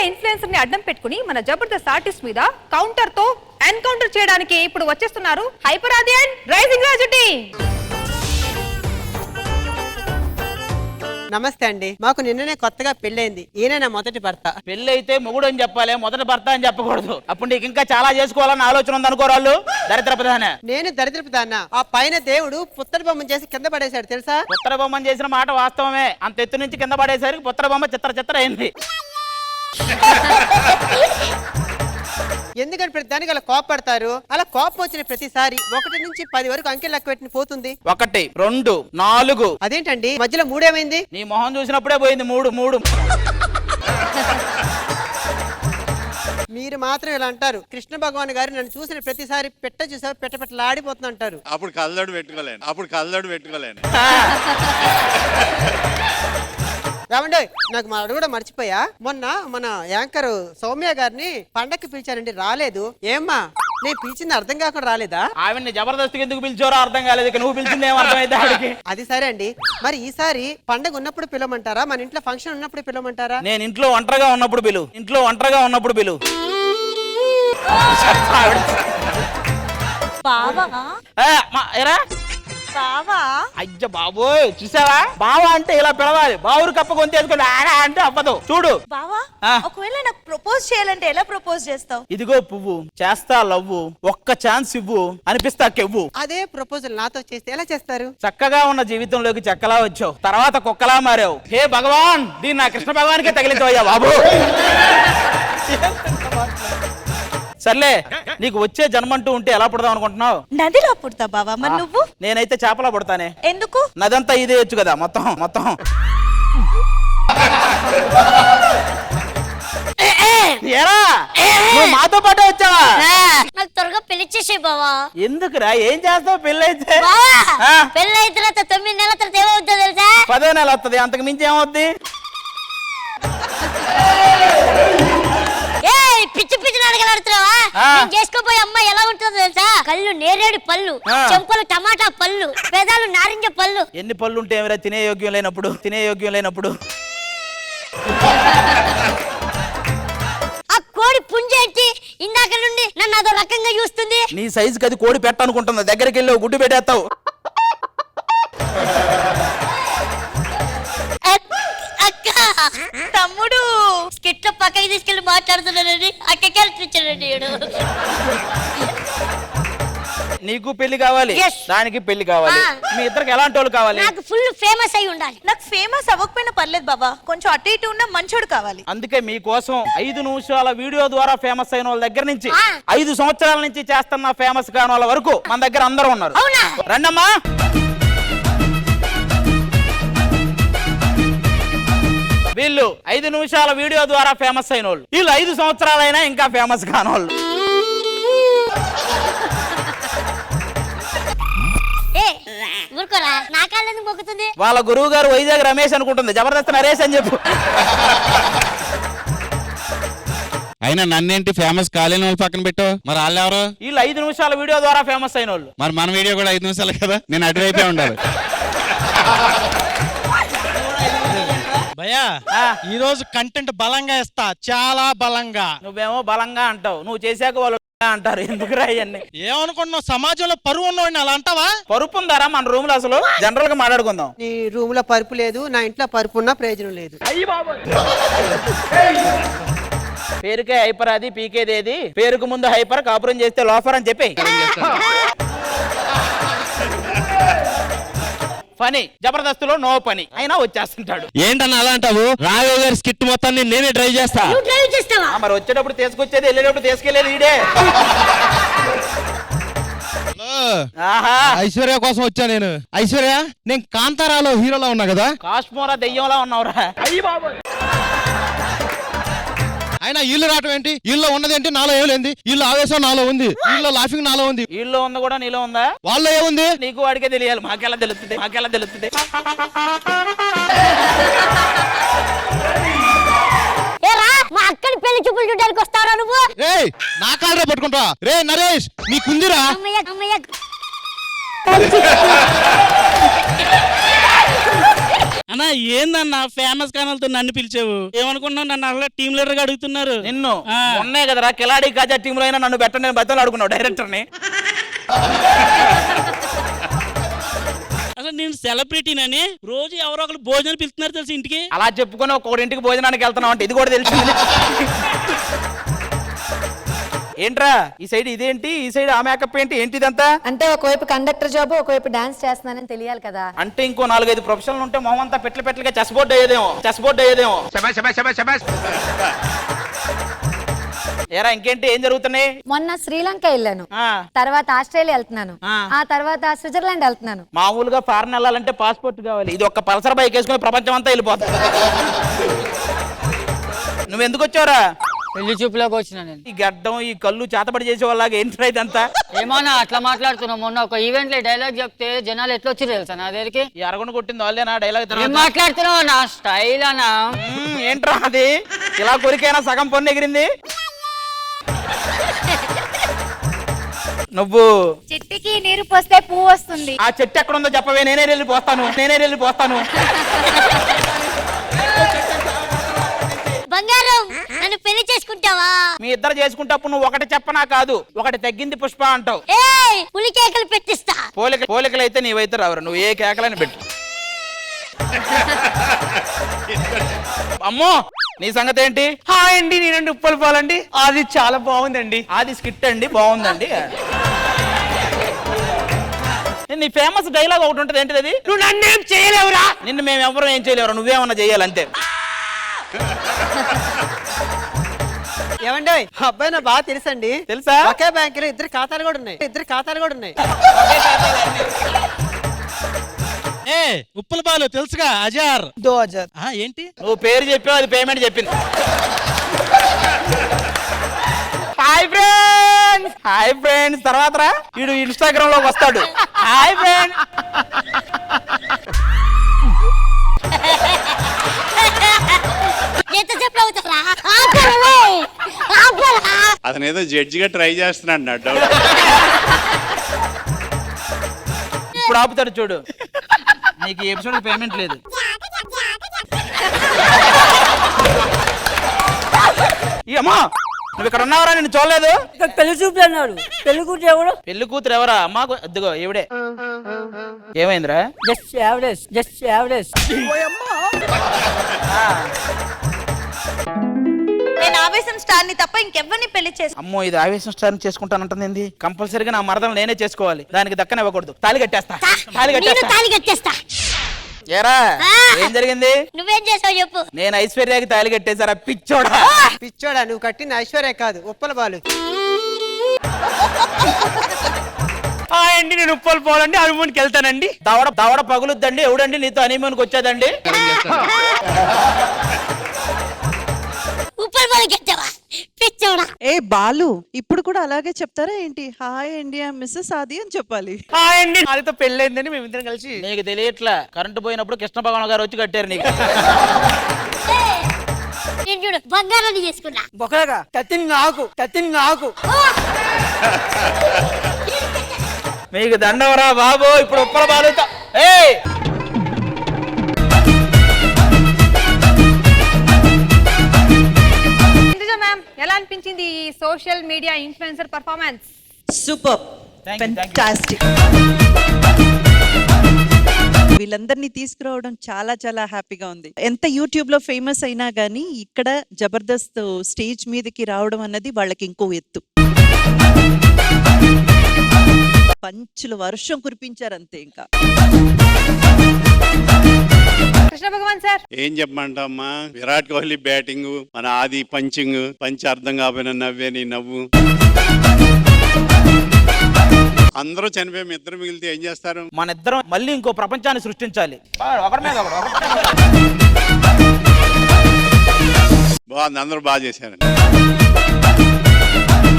Influencer ని అడ్డం పెట్టుకుని మన జబర్దస్త్ ఆర్టిస్ట్ మీద కౌంటర్ తో ఎన్కౌంటర్ చేయడానికి ఇప్పుడు వచ్చేస్తున్నారు హైపర్ ఆది అండ్ రైజింగ్ రాజు టీం. నమస్తే అండి. మాకు నిన్ననే కొత్తగా పెళ్ళైంది. ఈయన నా మొదటి భర్త. పెళ్లి అయితే మొగుడు అని చెప్పాలి, మొదటి భర్త అని చెప్పకూడదు. అప్పుడు నీకు ఇంకా చాలా చేసుకోవాలని ఆలోచన ఉంది అనుకోరాళ్ళు. దరిద్ర ప్రధాన నేను దరిద్రపు దాన్న. ఆ పైన దేవుడు పుత్తడి బొమ్మను చేసి కింద పడేశాడు తెలుసా? పుత్తర బొమ్మని చేసిన మాట వాస్తవమే. అంత ఎత్తు నుంచి కింద పడేసరికి పుత్తర బొమ్మ చిత్ర అయింది. ఎందుకంటే ప్రతి దానికి అలా కోపడతారు. అలా కోపం వచ్చిన ప్రతిసారి 1 నుంచి 10 వరకు అంకెలు లెక్క పెట్టిన పోతుంది. 1 2 4. అదేంటండి మధ్యలో 3 ఏమైంది? నీ మొహం చూసినప్పుడే పోయింది 3. మీరు మాత్రం ఇలా అంటారు. కృష్ణ భగవాన్ గారు నన్ను చూసిన ప్రతిసారి పెట్ట చూసారు పెట్టలాడిపోతుంది అంటారు. అప్పుడు కళ్ళజోడు పెట్టుకోలేను. రావండి, నాకు మా కూడా మర్చిపోయా. మొన్న మన యాంకర్ సౌమ్య గారిని పండక్కి పిలిచారండి, రాలేదు. ఏమ్మా నేను పిలిచింది అర్థం కాకుండా రాలేదా? ఆవిడ్ని జబర్దస్తికి ఎందుకు పిలిచారో అర్థం కాలేదు. నువ్వు పిలిచింది ఏమర్థమైతే ఆవిడకి. అది సరే అండి, మరి ఈసారి పండగ ఉన్నప్పుడు పిలవమంటారా, మన ఇంట్లో ఫంక్షన్ ఉన్నప్పుడు పిలవమంటారా? నేను ఇంట్లో ఒంటరిగా ఉన్నప్పుడు పిలు. అయ్య బాబోయ్, చూసావా? బావా అంటే ఇలా పిలవాలి. బావురు కప్ప గొంతేసుకుని ఆడా అంటే అవ్వదు. చూడు బావా, ఒకవేళ నాకు ప్రపోజ్ చేయాలంటే ఎలా ప్రపోజ్ చేస్తావు? ఇదిగో పువ్వు, చేస్తా లవ్వు, ఒక్క ఛాన్స్ ఇవ్వు, అనిపిస్తా కెవ్వు. అదే ప్రపోజల్ నాతో చేస్తే ఎలా చేస్తారు? చక్కగా ఉన్న జీవితంలోకి చెక్కలా వచ్చావు, తర్వాత కుక్కలా మారావు. హే భగవాన్, దీన్ని నా కృష్ణ భగవానికే తగిలించవయ్యా బాబు. సర్లే, నీకు వచ్చే జన్మంటూ ఉంటే ఎలా పుడదాం అనుకుంటున్నావు? నదిలో పుడతా బావా. మరి నువ్వు? నేనైతే చేపలా పుడతానే. ఎందుకు? నదంతా ఇదే వచ్చు కదా మొత్తం. ఏరా, నువ్వు మాతో పాటు వచ్చావా? నాకు త్వరగా పెళ్లి చేసే బావా. ఎందుకురా? ఏం చేస్తావు పెళ్ళైతే? పెళ్లి అయిన తర్వాత 9 నెలల తర్వాత ఏమవుతుందో తెలుసా? 10 నెలలు వస్తుంది, అంతకు మించి ఏమవుద్ది? పిచ్చి అడగలాడుతున్నావా? నేను చేసుకోపోయే అమ్మాయి ఎలా ఉంటుందో తెలుసా? కళ్ళు నేరేడు పళ్ళు, చెంపలు టమాటా పళ్ళు, పెదాలు నారింజ పళ్ళు. ఎన్ని పళ్ళు ఉంటే ఏమైనా తినే యోగ్యం లేనప్పుడు ఆ కోడి పుంజేంటి ఇందాక నుండి నన్ను అదో రకంగా చూస్తుంది. నీ సైజుకి అది కోడి పెట్టనుకుంటుందా? దగ్గరికి వెళ్ళి గుడ్డు పెట్టేస్తావు. తమ్ముడు స్కిట్ పక్కకి తీసుకెళ్లి మాట్లాడుతున్నానని అక్కకి అనిపించాడండి. నీకు పెళ్లి కావాలి, దానికి పెళ్లి కావాలి. మీ ఇద్దరికి ఎలాంటి వాళ్ళు కావాలి? నాకు ఫుల్ ఫేమస్ అయి ఉండాలి. నాకు ఫేమస్ అవ్వకపోయినా పర్లేదు బాబా, కొంచెం అటు ఇటు ఉన్న మంచోడు కావాలి. అందుకే మీకోసం 5 నిమిషాల వీడియో ద్వారా ఫేమస్ అయిన వాళ్ళ దగ్గర నుంచి 5 సంవత్సరాల నుంచి చేస్తున్న ఫేమస్ కాని వాళ్ళ వరకు మన దగ్గర అందరూ ఉన్నారు. రండమ్మా. వీళ్ళు 5 నిమిషాల వీడియో ద్వారా ఫేమస్ అయిన వాళ్ళు. వీళ్ళు 5 సంవత్సరాలైనా ఇంకా ఫేమస్ కాని వాళ్ళు. వాళ్ళ గురువు గారు వైజాగ్ రమేష్ అనుకుంటుంది, జబర్దస్త్ నరేష్ అని చెప్పు. అయినా నన్నేంటి ఫేమస్ కాలేని వాళ్ళు పక్కన పెట్టు. మరి వాళ్ళు ఎవరు? వీళ్ళు 5 నిమిషాల వీడియో ద్వారా ఫేమస్ అయిన వాళ్ళు. మరి మన వీడియో కూడా 5 నిమిషాలు కదా, నేను అటువైపే ఉండాలి. భయ్యా, ఈ రోజు కంటెంట్ బలంగా ఇస్తా, చాలా బలంగా. నువ్వేమో బలంగా అంటావు, నువ్వు చేశాక వాళ్ళు అంటారు. ఎందుకురా ఇవన్నీ? ఏమనుకుంటున్నావు? సమాజంలో పరువు ఉన్నవాడిని అలా అంటావా? పరుపు ఉందారా మన రూమ్ లో? అసలు జనరల్ గా మాట్లాడుకుందాం. నీ రూమ్ లో పరుపు లేదు, నా ఇంట్లో పరుపు ఉన్నా ప్రయోజనం లేదు. పేరుకే హైపర్, అది పీకేదేది. పేరుకు ముందు హైపర్, కాపురం చేస్తే లోఫర్ అని చెప్పి పని. జబర్దస్తులో నో పని అయినా వచ్చేస్తుంటాడు. ఏంటన్నా అలా అంటావు? రాఘవ్ గారి స్కిట్ మొత్తాన్ని నేనే డ్రైవ్ చేస్తా. మరి వచ్చేటప్పుడు తీసుకొచ్చేది, వెళ్ళేటప్పుడు తీసుకెళ్లేది ఈడే. ఐశ్వర్య కోసం వచ్చా నేను. ఐశ్వర్య, నేను కాంతారాలో హీరోలా ఉన్నా కదా. కాశ్మోరా దెయ్యంలా ఉన్నావురా. అయినా ఇల్లు రావటం ఏంటి? ఇల్లు ఉన్నదేంటి? నాలో ఏమిలేంది? ఇల్లు ఆవేశం నాలో ఉంది, ఇల్లు లాఫింగ్ నాలో ఉంది. ఇల్లు ఉంది కూడా నీలో ఉందా? వాళ్ళలో ఏముంది? నీకు వాడికే తెలియాలి, మాకెలా తెలుస్తుంది? మా అక్కని పెళ్లి చూపులు చూడడానికి వస్తావరా నువ్వు? రే నా కాళ్ళ పట్టుకుంటా. రే నరేష్, నీకుందిరా? అమ్మయ్య. అన్నా ఏందన్నా ఫేమస్ ఛానల్తో నన్ను పిలిచావు ఏమనుకున్నావు? నన్ను అలా టీమ్ లీడర్ గా అడుగుతున్నారు. నిన్ను ఉన్నాయి కదరా కిలాడి కాజా టీంలో అయినా నన్ను పెట్టండి బద్దలు ఆడుకున్నావు డైరెక్టర్ని. అసలు నేను సెలబ్రిటీనని రోజు ఎవరో ఒకరు భోజనాలు పిలుస్తున్నారు తెలుసు ఇంటికి. అలా చెప్పుకొని ఒక్కొక్కరింటికి భోజనానికి వెళ్తున్నావు అంటే ఇది కూడా తెలిసింది. ఏంట్రా ఈ సైడ్ ఇదేంటి, ఈ సైడ్ ఆ మేకప్ ఏంటి, ఏంటి ఇదంతా? అంటే ఒకవైపు కండక్టర్ జాబ్, ఒకవైపు డాన్స్ చేస్తున్నానని తెలియాలి కదా. అంటే ఇంకో 4-5 ప్రొఫెషన్లు ఉంటే మొహం అంతా పెట్లుగా చెస్ బోర్డు అయ్యేదేమో. ఏరా ఇంకేంటి, ఏం జరుగుతున్నాయి? మొన్న శ్రీలంక వెళ్ళాను, తర్వాత ఆస్ట్రేలియా వెళ్తున్నాను, ఆ తర్వాత స్విట్జర్లాండ్ వెళ్తున్నాను. మామూలుగా ఫారెన్ వెళ్ళాలంటే పాస్పోర్ట్ కావాలి, ఇది ఒక్క పల్సర్ బైక్ వేసుకుని ప్రపంచం అంతా వెళ్ళిపోతుంది. నువ్వు ఎందుకు వచ్చావురా? పెళ్లి చూపులోకి వచ్చిన నేను. ఈ గడ్డం ఈ కళ్ళు చేతబడి చేసే వాళ్ళగా ఏంట్రా ఇదంతా? ఏమన్నా అట్లా మాట్లాడుతున్నావు? మొన్న ఒక ఈవెంట్ లో డైలాగ్ చెప్తే జనాలు ఎట్లా వచ్చి తెలుసా నా దగ్గరికి? ఈ అరగొండ కొట్టింది వాళ్ళేనా డైలాగ్? ఏం మాట్లాడుతున్నావు? నా స్టైల్ అన్నా. ఏంట్రా అది? ఇలా కొరికైనా సగం పొన్ను ఎగిరింది. నువ్వు చెట్టుకి నీరు పోస్తే పువ్వు వస్తుంది. ఆ చెట్టు ఎక్కడ ఉందో చెప్పవే, నేనే వెళ్ళి పోస్తాను. బంగారం, నన్ను పెళ్లి చేసుకుంటావా? మీ ఇద్దరు చేసుకుంటప్పుడు నువ్వు ఒకటి చెప్పనా కాదు, ఒకటి తగ్గింది పుష్ప అంటావు. ఏయ్, పులి కేకలు పెట్టిస్తా. పోలికలు అయితే నీవైతే రావరు, నువ్వు ఏ కేకలని పెట్టు. అమ్మో నీ సంగతి ఏంటి? హాయ్ అండి, నేనండి ఉప్పల్ పాలండి. అది చాలా బాగుందండి. అది స్కిట్ అండి, బాగుందండి. నీ ఫేమస్ డైలాగ్ ఒకటి ఉంటుంది, ఏంటిది అది? నువ్వు నన్నేం చేయలేవురా. నిన్ను మేము ఎవరు ఏం చేయలేవురా, నువ్వేమన్నా చేయాలి అంతే. ఏమండి అబ్బాయి నా బాగా తెలుసండి. తెలుసా? ఒకే బ్యాంక్ లో ఇద్దరు ఖాతాలు కూడా ఉన్నాయి. ఏ ఉప్పల బాలు తెలుసుగా, అజార్ 2000. ఏంటి నువ్వు పేరు చెప్పావు, అది పేమెంట్ చెప్పింది. హాయ్ ఫ్రెండ్స్ తర్వాత రా వీడు ఇన్స్టాగ్రామ్ లోకి వస్తాడు. Hi friends. అతను ఏదో జడ్జిగా ట్రై చేస్తున్నాడు నా డౌట్. ఇప్పుడు ఆపుతాడు చూడు, నీకు ఈ ఎపిసోడ్ పేమెంట్ లేదు. అమ్మా నువ్వు ఇక్కడ ఉన్నావరా, నేను చూడలేదు. పెళ్లి చూపులు అన్నాడు. పెళ్లి కూతురు ఎవరు? పెళ్లి కూతురు ఎవరా? అమ్మా అద్దుగో ఈవిడే. ఏమైందిరా? Just average. నేను ఆవేశం స్టార్ ని తప్ప ఇంకెవ్వరిని పెళ్లి చేసి. అమ్మో ఇది ఆవేశం స్టార్ చేసుకుంటానంటుంది ఏంది? కంపల్సరీగా నా మరదలు నేనే చేసుకోవాలి, దానికి దక్కనివ్వకూడదు. తాళి కట్టేస్తా. ఏరా ఏం జరిగింది? నువ్వేం చేసావు చెప్పు. నేను ఐశ్వర్యకి తాళి కట్టేశారా? పిచ్చోడా నువ్వు కట్టింది ఐశ్వర్య కాదు, ఉప్పల బాలు. అండి నేను ఉప్పలు పోవాలండి, హనీమూన్కి వెళ్తానండి. దవడ పగులుద్దండి. ఎవడండి నీతో హనీమూన్కి వచ్చేదండి? ఏ బాలు, ఇప్పుడు కూడా అలాగే చెప్తారా ఏంటి? హాయ్ అండి, మిస్సెస్ ఆది అని చెప్పాలి. హాయ్ అండి, ఆదితో పెళ్ళైందని మేమిద్దరం కలిసి. నీకు తెలియట్లా, కరెంటు పోయినప్పుడు కృష్ణ భగవాన్ గారు వచ్చి కట్టారు నీకు. చూడు బంగారాన్ని చేసుకున్నా. బొక్కగా కత్తిని నాకు. మీకు దండవరా బాబు. ఇప్పుడు ఉప్పల బాలుతో మ్యామ్ ఎలా అనిపించింది ఈ social media influencer performance? Super, fantastic. వీళ్ళందరినీ తీసుకురావడం చాలా చాలా హ్యాపీగా ఉంది. ఎంత యూట్యూబ్ లో ఫేమస్ అయినా గానీ ఇక్కడ జబర్దస్త్ స్టేజ్ మీదకి రావడం అన్నది వాళ్ళకి ఇంకో ఎత్తు. పంచుల వర్షం కురిపించారు అంతే. ఇంకా కృష్ణ భగవాన్ సార్ ఏం చెప్పమంటామ్మా, విరాట్ కోహ్లీ బ్యాటింగ్, మన ఆది పంచింగ్, పంచి అర్థం కాకపోయినా నవ్వే నీ నవ్వు. అందరూ చనిపోయి మీ ఇద్దరు మిగిలితే ఏం చేస్తారు? మన ఇద్దరం మళ్ళీ ఇంకో ప్రపంచాన్ని సృష్టించాలి. బాగుంది, అందరూ బాగా చేశారు.